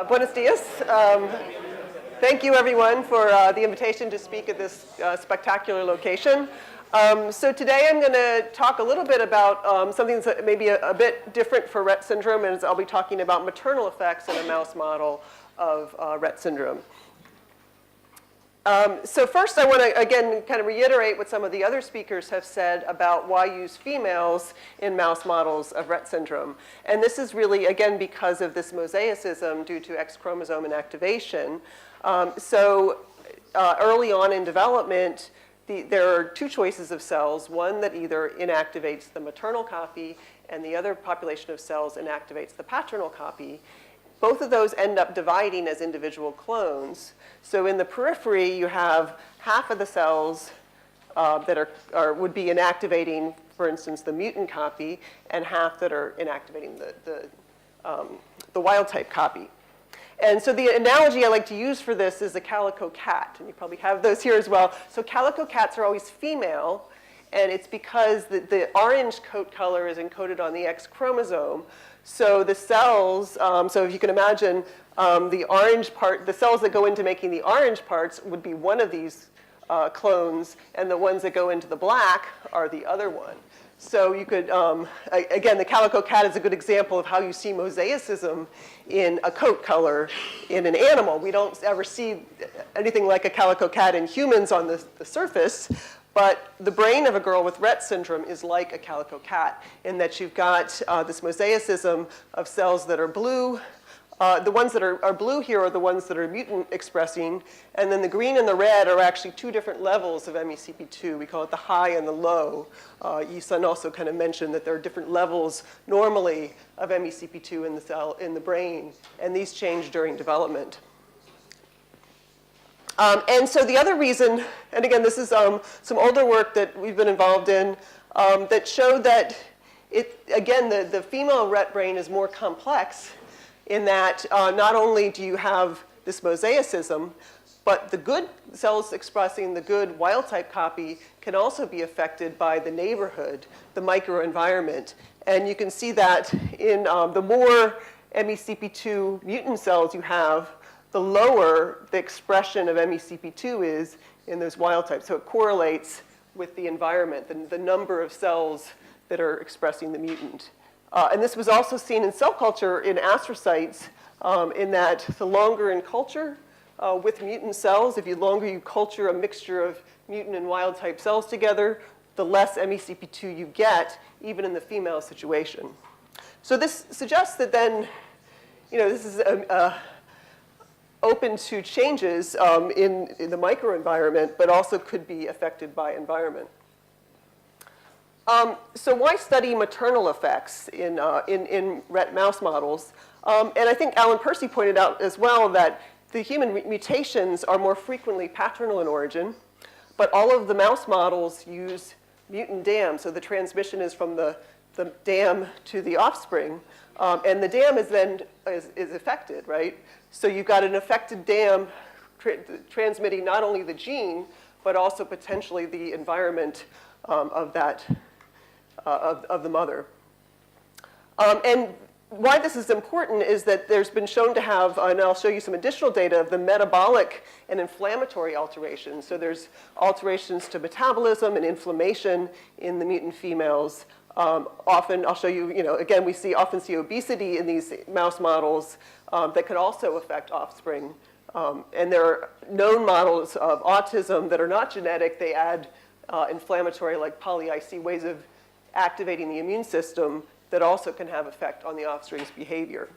Buenos dias. Thank you, everyone, for the invitation to speak at this spectacular location. So today I'm going to talk a little bit about something that's maybe a bit different for Rett syndrome, and I'll be talking about maternal effects in a mouse model of Rett syndrome. So first I want to, again, kind of reiterate what some of the other speakers have said about why use females in mouse models of Rett syndrome. And this is really, again, because of this mosaicism due to X chromosome inactivation. Early on in development, there are two choices of cells, one that either inactivates the maternal copy and the other population of cells inactivates the paternal copy. Both of those end up dividing as individual clones. So in the periphery, you have half of the cells that would be inactivating, for instance, the mutant copy, and half that are inactivating the wild type copy. And so the analogy I like to use for this is a calico cat, and you probably have those here as well. So calico cats are always female, and it's because the orange coat color is encoded on the X chromosome. So the cells, so if you can imagine the orange part, the cells that go into making the orange parts would be one of these clones, and the ones that go into the black are the other one. So you could, again, the calico cat is a good example of how you see mosaicism in a coat color in an animal. We don't ever see anything like a calico cat in humans on the surface. But the brain of a girl with Rett syndrome is like a calico cat in that you've got this mosaicism of cells that are blue. The ones that are blue here are the ones that are mutant expressing. And then the green and the red are actually two different levels of MECP2. We call it the high and the low. Yi-sun also kind of mentioned that there are different levels normally of MECP2 in the cell, in the brain. And these change during development. And so the other reason, and again, this is some older work that we've been involved in that showed that, again, the female Rett brain is more complex in that not only do you have this mosaicism, but the good cells expressing the good wild-type copy can also be affected by the neighborhood, the microenvironment. And you can see that in the more MECP2 mutant cells you have, the lower the expression of MECP2 is in those wild types. So it correlates with the environment, the number of cells that are expressing the mutant. And this was also seen in cell culture in astrocytes in that the longer in culture with mutant cells, if longer you culture a mixture of mutant and wild type cells together, the less MECP2 you get, even in the female situation. So this suggests that then, this is open to changes in the microenvironment, but also could be affected by environment. So why study maternal effects in Rett mouse models? And I think Alan Percy pointed out as well that the human mutations are more frequently paternal in origin, but all of the mouse models use mutant dam. So the transmission is from the dam to the offspring. And the dam is then is affected, right? So you've got an affected dam transmitting not only the gene, but also potentially the environment of the mother. And why this is important is that there's been shown to have, and I'll show you some additional data, of the metabolic and inflammatory alterations. So there's alterations to metabolism and inflammation in the mutant females. Often, I'll show you, again, we often see obesity in these mouse models that could also affect offspring. And there are known models of autism that are not genetic. They add inflammatory, like poly-IC, ways of activating the immune system that also can have effect on the offspring's behavior.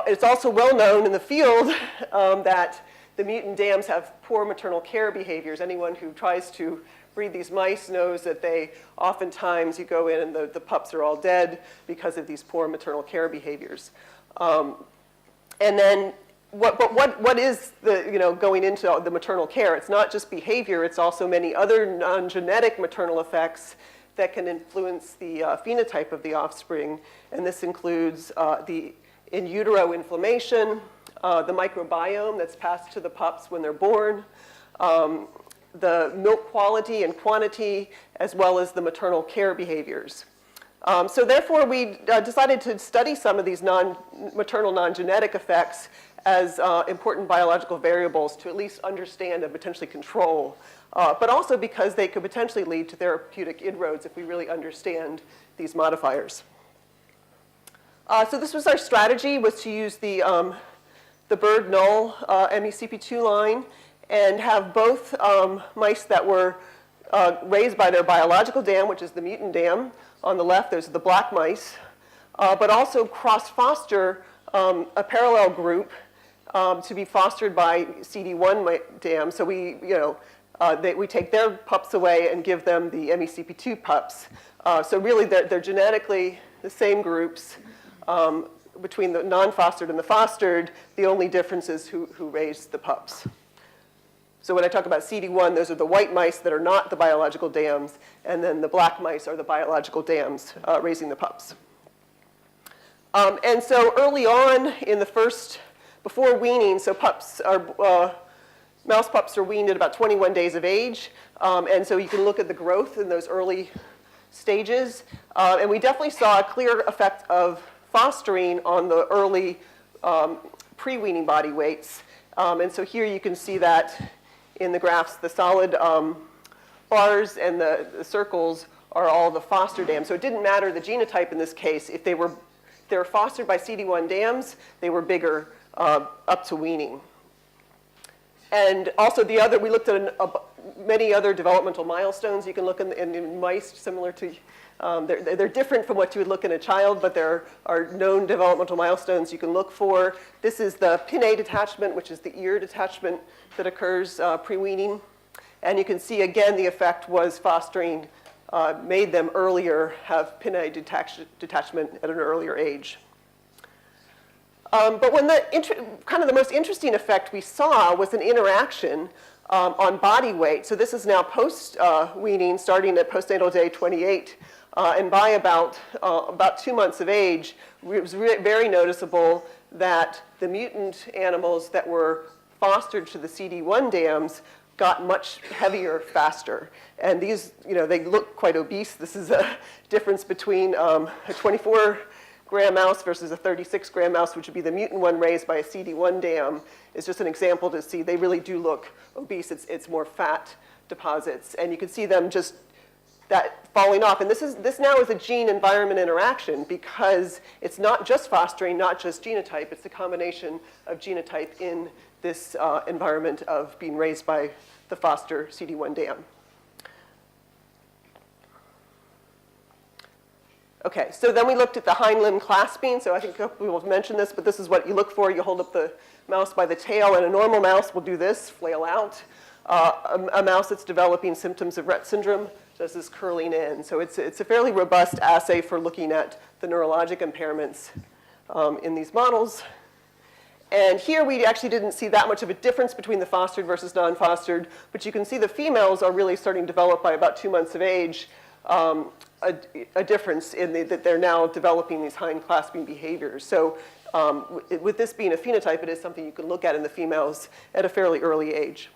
It's also well known in the field that the mutant dams have poor maternal care behaviors. Anyone who tries to breed these mice knows that they oftentimes you go in and the pups are all dead because of these poor maternal care behaviors. And then what is the going into the maternal care? It's not just behavior, it's also many other non-genetic maternal effects that can influence the phenotype of the offspring. And this includes the in utero inflammation, the microbiome that's passed to the pups when they're born, the milk quality and quantity, as well as the maternal care behaviors. So therefore, we decided to study some of these maternal non-genetic effects as important biological variables to at least understand and potentially control, but also because they could potentially lead to therapeutic inroads if we really understand these modifiers. So this was our strategy, was to use the bird null MECP2 line and have both mice that were raised by their biological dam, which is the mutant dam. On the left, there's the black mice, but also cross-foster a parallel group to be fostered by CD1 dam. So we take their pups away and give them the MECP2 pups. So really, they're genetically the same groups between the non-fostered and the fostered. The only difference is who raised the pups. So when I talk about CD1, those are the white mice that are not the biological dams, and then the black mice are the biological dams raising the pups. And so early on in the before weaning, so mouse pups are weaned at about 21 days of age, and so you can look at the growth in those early stages, and we definitely saw a clear effect of fostering on the early pre-weaning body weights. And so here you can see that in the graphs, the solid bars and the circles are all the foster dams. So it didn't matter the genotype in this case. If they were fostered by CD1 dams, they were bigger up to weaning. And also we looked at many other developmental milestones. You can look in mice similar to, they're different from what you would look in a child, but there are known developmental milestones you can look for. This is the pinnae detachment, which is the ear detachment that occurs pre-weaning. And you can see, again, the effect was fostering made them earlier have pinnae detachment at an earlier age. But when kind of the most interesting effect we saw was an interaction on body weight. So this is now post-weaning, starting at postnatal day 28. And by about 2 months of age, it was very noticeable that the mutant animals that were fostered to the CD1 dams got much heavier faster. And these, they look quite obese. This is a difference between a 24-gram mouse versus a 36-gram mouse, which would be the mutant one raised by a CD1 dam. It's just an example to see they really do look obese. It's more fat deposits. And you can see them just that falling off. And this now is a gene-environment interaction because it's not just fostering, not just genotype. It's a combination of genotype in this environment of being raised by the foster CD1 dam. Okay, so then we looked at the hind limb clasping. So I think we will mention this, but this is what you look for. You hold up the mouse by the tail, and a normal mouse will do this, flail out. A mouse that's developing symptoms of Rett syndrome does this curling in. So it's a fairly robust assay for looking at the neurologic impairments in these models. And here we actually didn't see that much of a difference between the fostered versus non-fostered, but you can see the females are really starting to develop by about 2 months of age, a difference in that they're now developing these hind clasping behaviors. So with this being a phenotype, it is something you can look at in the females at a fairly early age.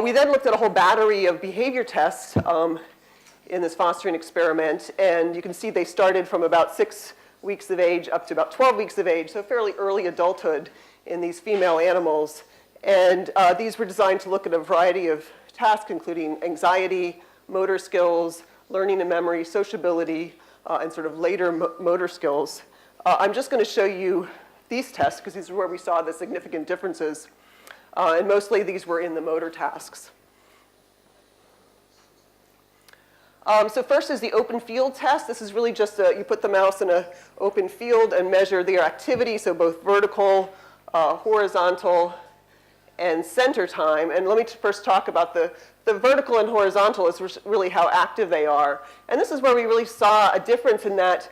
We then looked at a whole battery of behavior tests in this fostering experiment, and you can see they started from about 6 weeks of age up to about 12 weeks of age, so fairly early adulthood in these female animals. And these were designed to look at a variety of tasks, including anxiety, motor skills, learning and memory, sociability, and sort of later motor skills. I'm just going to show you these tests because these are where we saw the significant differences. And mostly these were in the motor tasks. So first is the open field test. This is really just you put the mouse in an open field and measure their activity, so both vertical, horizontal, and center time. And let me first talk about the vertical and horizontal is really how active they are. And this is where we really saw a difference in that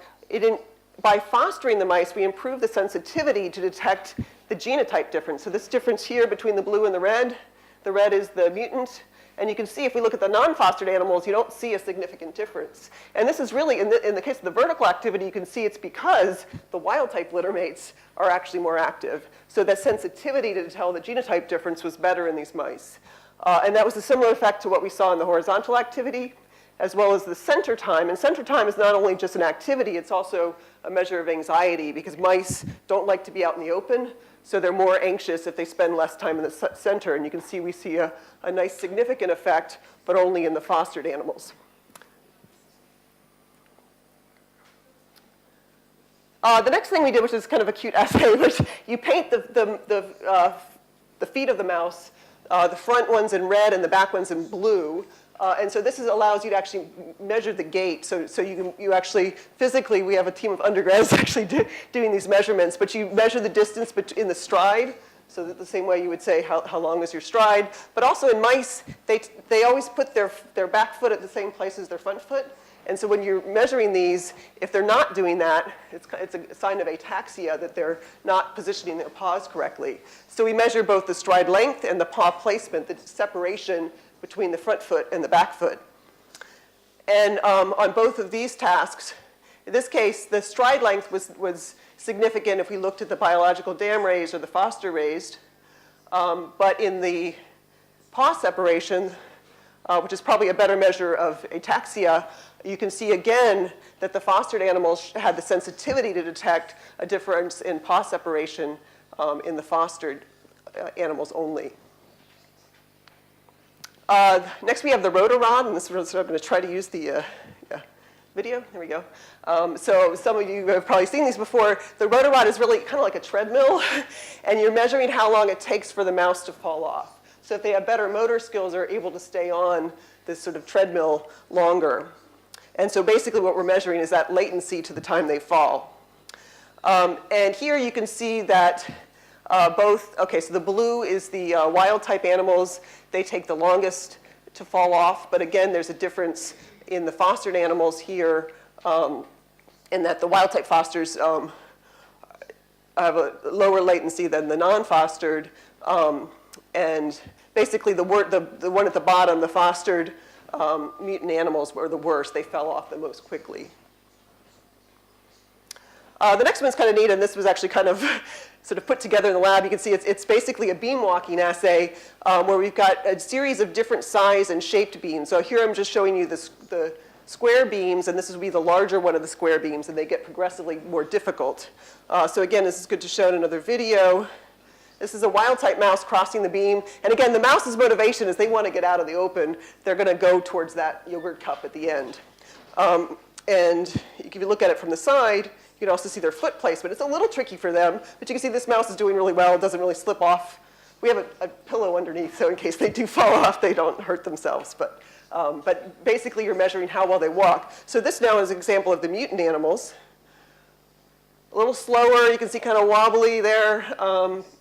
by fostering the mice, we improved the sensitivity to detect the genotype difference. So this difference here between the blue and the red is the mutant. And you can see if we look at the non-fostered animals, you don't see a significant difference. And this is really, in the case of the vertical activity, you can see it's because the wild-type littermates are actually more active. So that sensitivity to tell the genotype difference was better in these mice. And that was a similar effect to what we saw in the horizontal activity. as well as the center time. And center time is not only just an activity, it's also a measure of anxiety, because mice don't like to be out in the open, so they're more anxious if they spend less time in the center. And you can see we see a nice significant effect, but only in the fostered animals. The next thing we did, which is kind of a cute assay, which you paint the feet of the mouse, the front ones in red and the back ones in blue. And so this allows you to actually measure the gait. So you actually, physically, we have a team of undergrads actually doing these measurements, but you measure the distance in the stride, so that the same way you would say how long is your stride. But also in mice, they always put their back foot at the same place as their front foot. And so when you're measuring these, if they're not doing that, it's a sign of ataxia, that they're not positioning their paws correctly. So we measure both the stride length and the paw placement, the separation between the front foot and the back foot. And on both of these tasks, in this case, the stride length was significant if we looked at the biological dam raised or the foster raised. But in the paw separation, which is probably a better measure of ataxia, you can see again that the fostered animals had the sensitivity to detect a difference in paw separation in the fostered animals only. Next we have the rotorod, and this is, I'm going to try to use the video. There we go. So some of you have probably seen these before. The rotorod is really kind of like a treadmill, and you're measuring how long it takes for the mouse to fall off. So if they have better motor skills, they're able to stay on this sort of treadmill longer. And so basically what we're measuring is that latency to the time they fall. And here you can see that okay, so the blue is the wild type animals. They take the longest to fall off, but again, there's a difference in the fostered animals here, in that the wild type fosters have a lower latency than the non-fostered. And basically the one at the bottom, the fostered mutant animals, were the worst. They fell off the most quickly. The next one's kind of neat, and this was actually kind of sort of put together in the lab. You can see it's basically a beam walking assay where we've got a series of different size and shaped beams. So here I'm just showing you the square beams, and this will be the larger one of the square beams, and they get progressively more difficult. So again, this is good to show in another video. This is a wild-type mouse crossing the beam. And again, the mouse's motivation is they want to get out of the open. They're going to go towards that yogurt cup at the end. And if you look at it from the side, you can also see their foot placement. It's a little tricky for them, but you can see this mouse is doing really well. It doesn't really slip off. We have a pillow underneath, so in case they do fall off, they don't hurt themselves. But basically, you're measuring how well they walk. So this now is an example of the mutant animals. A little slower, you can see kind of wobbly there,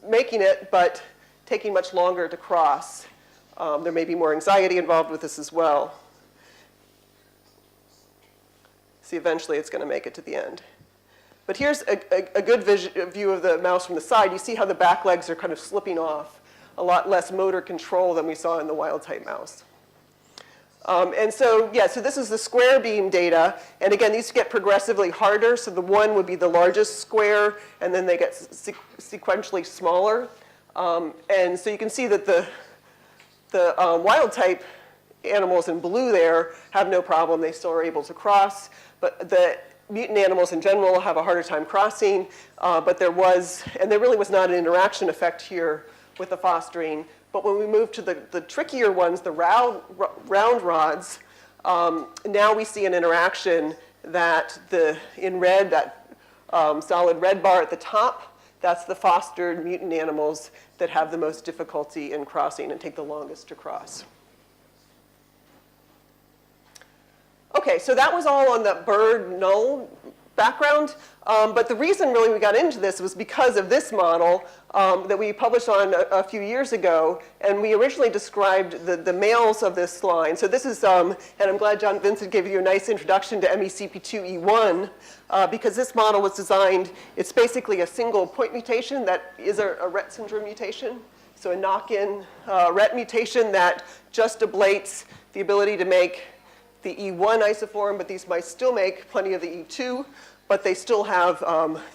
making it, but taking much longer to cross. There may be more anxiety involved with this as well. See, eventually it's going to make it to the end. But here's a good view of the mouse from the side. You see how the back legs are kind of slipping off. A lot less motor control than we saw in the wild-type mouse. And so, yeah, so this is the square beam data. And again, these get progressively harder. So the one would be the largest square, and then they get sequentially smaller. And so you can see that the wild-type animals in blue there have no problem. They still are able to cross. But the mutant animals in general have a harder time crossing. But there really was not an interaction effect here with the fostering. But when we move to the trickier ones, the round rods, now we see an interaction that in red, that solid red bar at the top, that's the fostered mutant animals that have the most difficulty in crossing and take the longest to cross. Okay, so that was all on the bird null background. But the reason really we got into this was because of this model that we published on a few years ago. And we originally described the males of this line. So this is, and I'm glad John Vincent gave you a nice introduction to MECP2E1, because this model was designed, it's basically a single point mutation that is a Rett syndrome mutation. So a knock-in Rett mutation that just ablates the ability to make the E1 isoform, but these mice still make plenty of the E2, but they still have,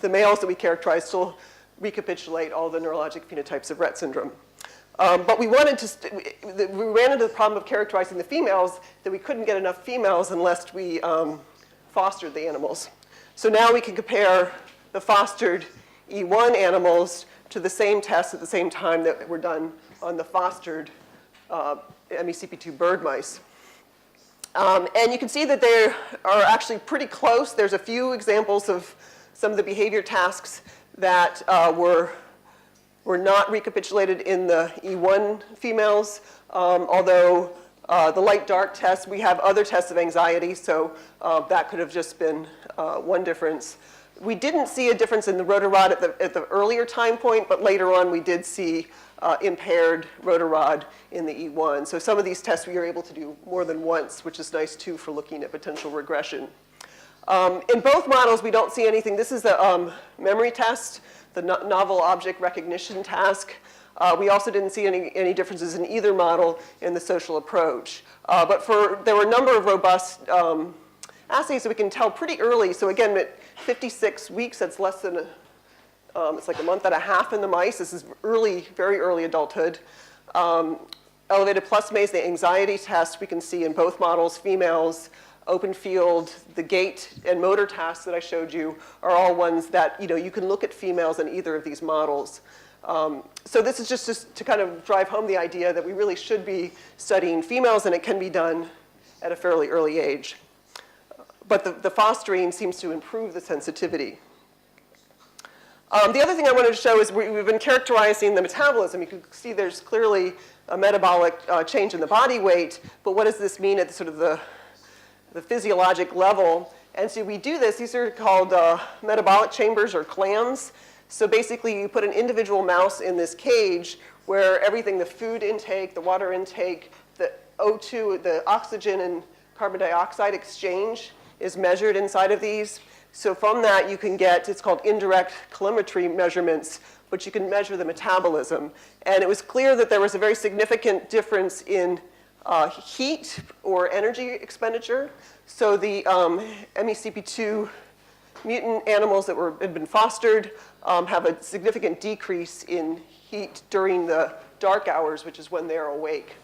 the males that we characterize still recapitulate all the neurologic phenotypes of Rett syndrome. But we wanted to, we ran into the problem of characterizing the females, that we couldn't get enough females unless we fostered the animals. So now we can compare the fostered E1 animals to the same tests at the same time that were done on the fostered MECP2 bird mice. And you can see that they are actually pretty close. There's a few examples of some of the behavior tasks that were not recapitulated in the E1 females, although the light-dark test, we have other tests of anxiety, so that could have just been one difference. We didn't see a difference in the rotor rod at the earlier time point, but later on we did see impaired rotor rod in the E1. So some of these tests we are able to do more than once, which is nice too for looking at potential regression. In both models, we don't see anything. This is the memory test, the novel object recognition task. We also didn't see any differences in either model in the social approach. But there were a number of robust assays that we can tell pretty early. So again, at 56 weeks, that's less than it's like a month and a half in the mice. This is early, very early adulthood. Elevated plus maze, the anxiety test we can see in both models, females, open field, the gait and motor tasks that I showed you are all ones that you can look at females in either of these models. So this is just to kind of drive home the idea that we really should be studying females, and it can be done at a fairly early age. But the fostering seems to improve the sensitivity. The other thing I wanted to show is we've been characterizing the metabolism. You can see there's clearly a metabolic change in the body weight, but what does this mean at sort of the physiologic level? And so we do this, these are called metabolic chambers or clams. So basically you put an individual mouse in this cage where everything, the food intake, the water intake, the O2, the oxygen and carbon dioxide exchange is measured inside of these. So from that you can get, it's called indirect calorimetry measurements, but you can measure the metabolism. And it was clear that there was a very significant difference in heat or energy expenditure. So the MECP2 mutant animals that had been fostered have a significant decrease in heat during the dark hours, which is when they're awake.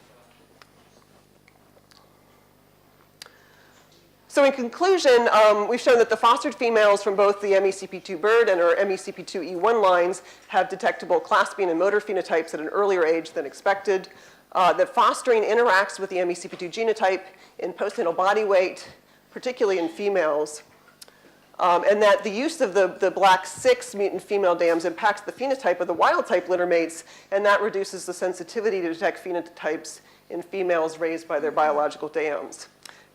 So in conclusion, we've shown that the fostered females from both the MECP2 bird and our MECP2 E1 lines have detectable clasping and motor phenotypes at an earlier age than expected. That fostering interacts with the MECP2 genotype in postnatal body weight, particularly in females. And that the use of the black 6 mutant female dams impacts the phenotype of the wild type litter mates, and that reduces the sensitivity to detect phenotypes in females raised by their biological dams.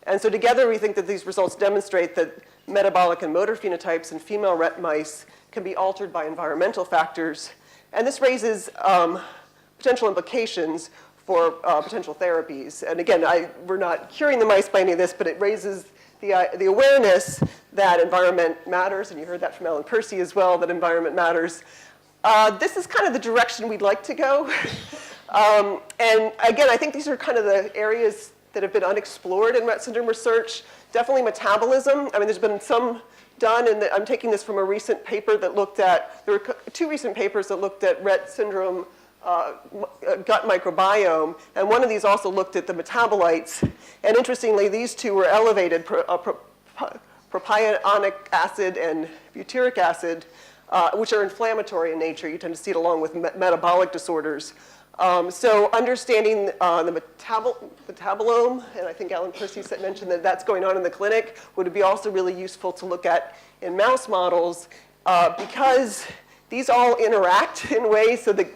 And so together we think that these results demonstrate that metabolic and motor phenotypes in female Rett mice can be altered by environmental factors. And this raises potential implications for potential therapies. And again, we're not curing the mice by any of this, but it raises the awareness that environment matters, and you heard that from Alan Percy as well, that environment matters. This is kind of the direction we'd like to go. And again, I think these are kind of the areas that have been unexplored in Rett syndrome research. Definitely metabolism. I mean, there's been some done, and I'm taking this from a recent paper that looked at, there were 2 recent papers that looked at Rett syndrome gut microbiome, and one of these also looked at the metabolites. And interestingly, these 2 were elevated, propionic acid and butyric acid, which are inflammatory in nature. You tend to see it along with metabolic disorders. So understanding the metabolome, and I think Alan Percy mentioned that that's going on in the clinic, would be also really useful to look at in mouse models, because these all interact in ways so that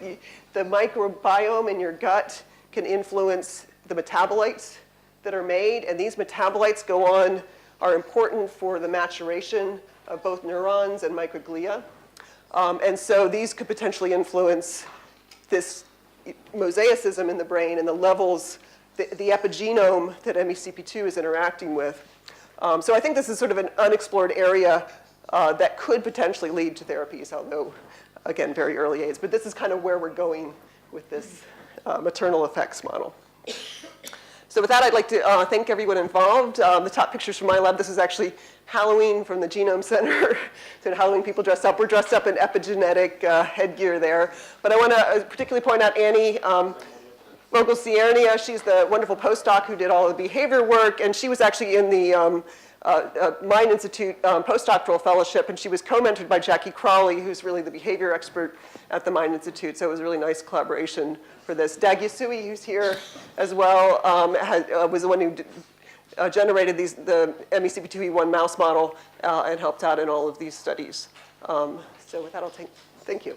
the microbiome in your gut can influence the metabolites that are made, and these metabolites are important for the maturation of both neurons and microglia. And so these could potentially influence this mosaicism in the brain and the levels, the epigenome that MECP2 is interacting with. So I think this is sort of an unexplored area that could potentially lead to therapies, although, again, very early age. But this is kind of where we're going with this maternal effects model. So with that, I'd like to thank everyone involved. The top pictures from my lab, this is actually Halloween from the Genome Center. So Halloween people dressed up. We're dressed up in epigenetic headgear there. But I want to particularly point out Annie Vogel-Ciernia. She's the wonderful postdoc who did all the behavior work, and she was actually in the Mind Institute postdoctoral fellowship, and she was co-mentored by Jackie Crawley, who's really the behavior expert at the Mind Institute, so it was a really nice collaboration for this. Dag Yasui, who's here as well, was the one who generated the MECP2E1 mouse model and helped out in all of these studies. So with that, thank you.